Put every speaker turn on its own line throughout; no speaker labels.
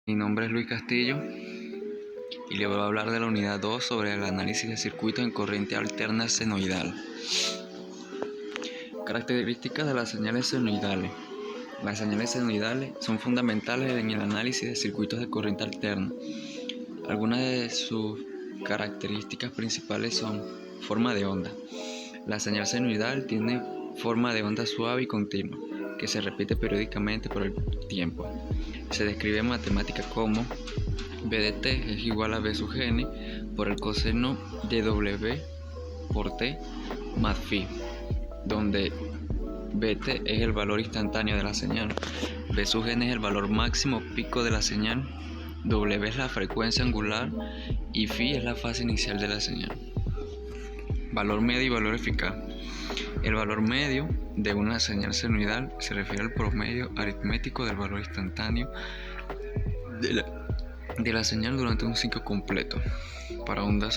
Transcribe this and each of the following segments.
Mi nombre es Luis Castillo y le voy a hablar de la unidad 2 sobre el análisis de circuitos en corriente alterna senoidal. Características de las señales senoidales. Las señales senoidales son fundamentales en el análisis de circuitos de corriente alterna. Algunas de sus características principales son forma de onda. La señal senoidal tiene forma de onda suave y continua, que se repite periódicamente por el tiempo. Se describe en matemática como B de t es igual a B sub n por el coseno de W por t más phi, donde Bt es el valor instantáneo de la señal, B sub n es el valor máximo pico de la señal, W es la frecuencia angular y phi es la fase inicial de la señal. Valor medio y valor eficaz. El valor medio de una señal senoidal se refiere al promedio aritmético del valor instantáneo de la señal durante un ciclo completo. Para una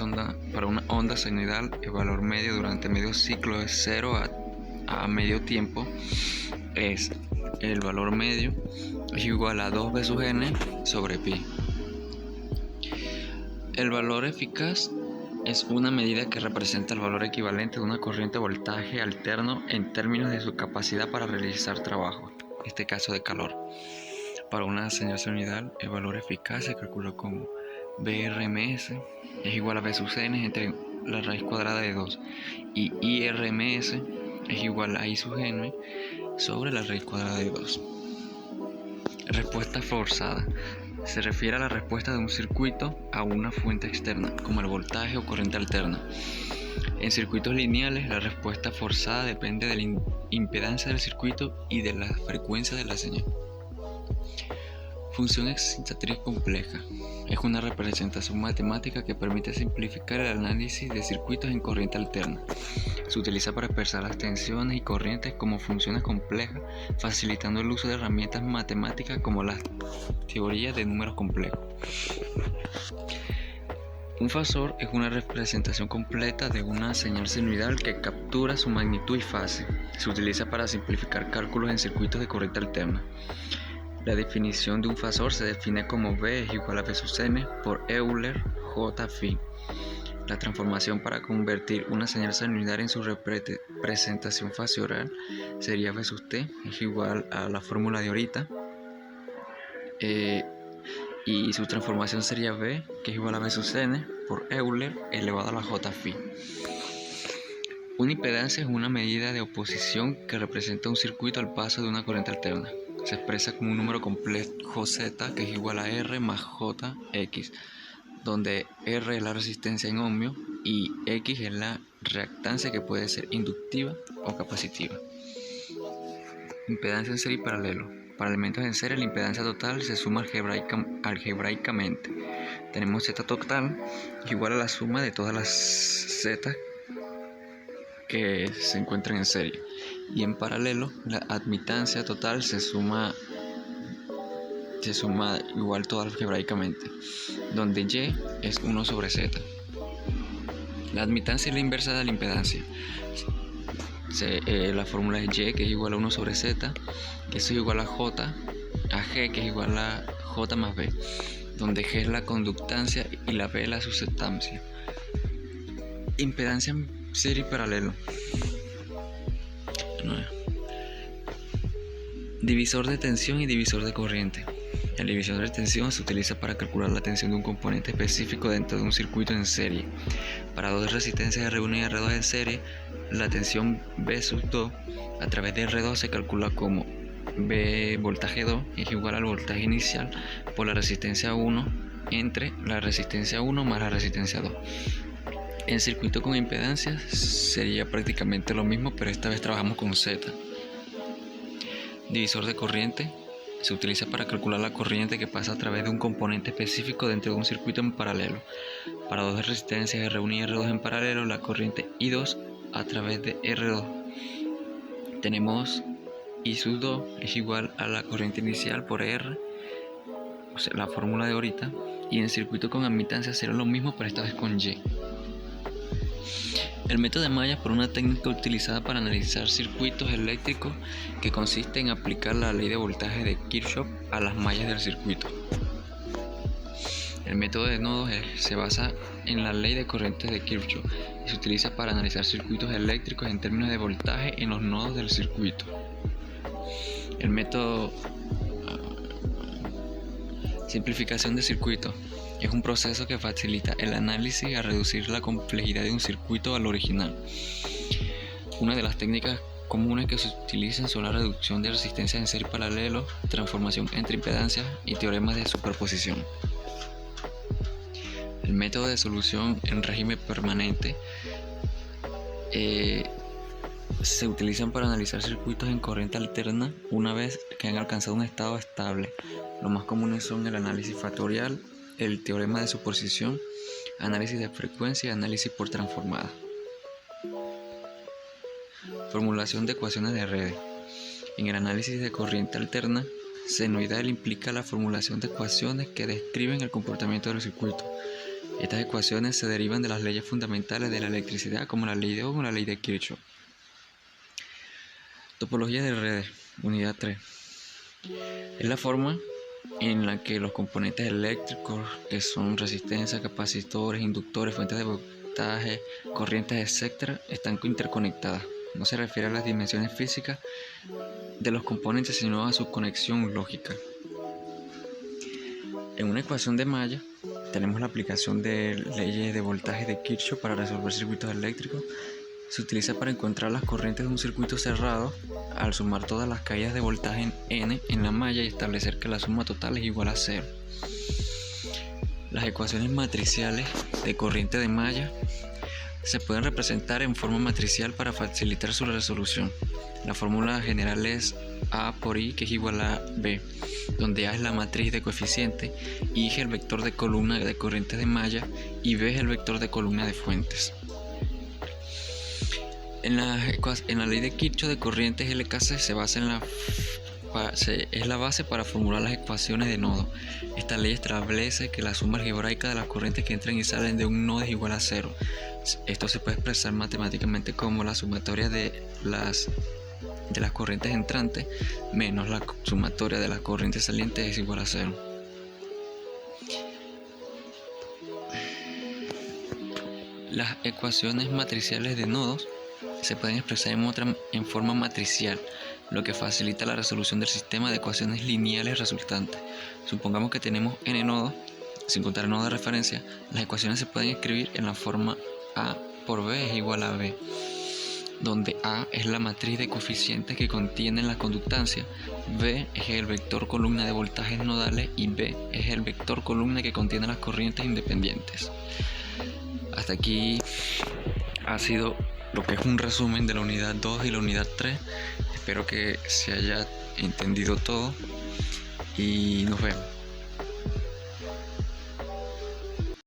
onda senoidal, el valor medio durante medio ciclo de 0 a medio tiempo es el valor medio es igual a 2b sub n sobre pi. El valor eficaz es una medida que representa el valor equivalente de una corriente de voltaje alterno en términos de su capacidad para realizar trabajo, en este caso de calor. Para una señal senoidal, el valor eficaz se calcula como BRMS es igual a B sub n entre la raíz cuadrada de 2 y IRMS es igual a I sub n sobre la raíz cuadrada de 2. Respuesta forzada. Se refiere a la respuesta de un circuito a una fuente externa, como el voltaje o corriente alterna. En circuitos lineales, la respuesta forzada depende de la impedancia del circuito y de la frecuencia de la señal. Función excitatriz compleja. Es una representación matemática que permite simplificar el análisis de circuitos en corriente alterna. Se utiliza para expresar las tensiones y corrientes como funciones complejas, facilitando el uso de herramientas matemáticas como las teorías de números complejos. Un fasor es una representación completa de una señal senoidal que captura su magnitud y fase. Se utiliza para simplificar cálculos en circuitos de corriente alterna. La definición de un fasor se define como B es igual a B sub n por Euler J phi. La transformación para convertir una señal senoidal en su representación fasoral sería B sub t es igual a la fórmula de ahorita, y su transformación sería B, que es igual a B sub n por Euler elevado a la J phi. Una impedancia es una medida de oposición que representa un circuito al paso de una corriente alterna. Se expresa como un número complejo Z que es igual a R más JX, donde R es la resistencia en ohmio y X es la reactancia que puede ser inductiva o capacitiva. Impedancia en serie y paralelo. Para elementos en serie, la impedancia total se suma algebraicamente. Tenemos Z total igual a la suma de todas las Z que se encuentran en serie. Y en paralelo, la admitancia total se suma igual todo algebraicamente, donde Y es 1 sobre Z. La admitancia es la inversa de la impedancia. La fórmula es Y, que es igual a 1 sobre Z, que eso es igual a J, a G, que es igual a J más B, donde G es la conductancia y la B la susceptancia. Impedancia en serie y paralelo. Divisor de tensión y divisor de corriente. El divisor de tensión se utiliza para calcular la tensión de un componente específico dentro de un circuito en serie. Para dos resistencias R1 y R2 en serie, la tensión V sub 2 a través de R2 se calcula como V voltaje 2 es igual al voltaje inicial por la resistencia 1 entre la resistencia 1 más la resistencia 2. En circuito con impedancias sería prácticamente lo mismo, pero esta vez trabajamos con Z. Divisor de corriente se utiliza para calcular la corriente que pasa a través de un componente específico dentro de un circuito en paralelo. Para dos resistencias R1 y R2 en paralelo, la corriente I2 a través de R2. Tenemos I sub 2 es igual a la corriente inicial por R, o sea, la fórmula de ahorita. Y en circuito con admitancia será lo mismo, pero esta vez con Y. El método de mallas por una técnica utilizada para analizar circuitos eléctricos que consiste en aplicar la ley de voltaje de Kirchhoff a las mallas del circuito. El método de nodos se basa en la ley de corrientes de Kirchhoff y se utiliza para analizar circuitos eléctricos en términos de voltaje en los nodos del circuito. El método simplificación de circuitos es un proceso que facilita el análisis a reducir la complejidad de un circuito al original. Una de las técnicas comunes que se utilizan son la reducción de resistencias en serie paralelo, transformación entre impedancias y teoremas de superposición. El método de solución en régimen permanente se utilizan para analizar circuitos en corriente alterna una vez que han alcanzado un estado estable. Los más comunes son el análisis factorial, el teorema de superposición, análisis de frecuencia y análisis por transformada. Formulación de ecuaciones de redes. En el análisis de corriente alterna, senoidal implica la formulación de ecuaciones que describen el comportamiento del circuito. Estas ecuaciones se derivan de las leyes fundamentales de la electricidad, como la ley de Ohm o la ley de Kirchhoff. Topología de redes, unidad 3. Es la forma en la que los componentes eléctricos, que son resistencias, capacitores, inductores, fuentes de voltaje, corrientes, etc., están interconectadas. No se refiere a las dimensiones físicas de los componentes, sino a su conexión lógica. En una ecuación de malla tenemos la aplicación de leyes de voltaje de Kirchhoff para resolver circuitos eléctricos. Se utiliza para encontrar las corrientes de un circuito cerrado al sumar todas las caídas de voltaje en N en la malla y establecer que la suma total es igual a 0. Las ecuaciones matriciales de corriente de malla se pueden representar en forma matricial para facilitar su resolución. La fórmula general es A por I, que es igual a B, donde A es la matriz de coeficiente, I es el vector de columna de corrientes de malla y B es el vector de columna de fuentes. En la ley de Kirchhoff de corrientes LKC se basa es la base para formular las ecuaciones de nodo. Esta ley establece que la suma algebraica de las corrientes que entran y salen de un nodo es igual a 0. Esto se puede expresar matemáticamente como la sumatoria de las corrientes entrantes menos la sumatoria de las corrientes salientes es igual a 0. Las ecuaciones matriciales de nodos se pueden expresar en forma matricial, lo que facilita la resolución del sistema de ecuaciones lineales resultantes. Supongamos que tenemos n nodos, sin contar el nodo de referencia. Las ecuaciones se pueden escribir en la forma A por B es igual a B, donde A es la matriz de coeficientes que contienen la conductancia, B es el vector columna de voltajes nodales y B es el vector columna que contiene las corrientes independientes. Hasta aquí ha sido lo que es un resumen de la unidad 2 y la unidad 3. Espero que se haya entendido todo y nos vemos.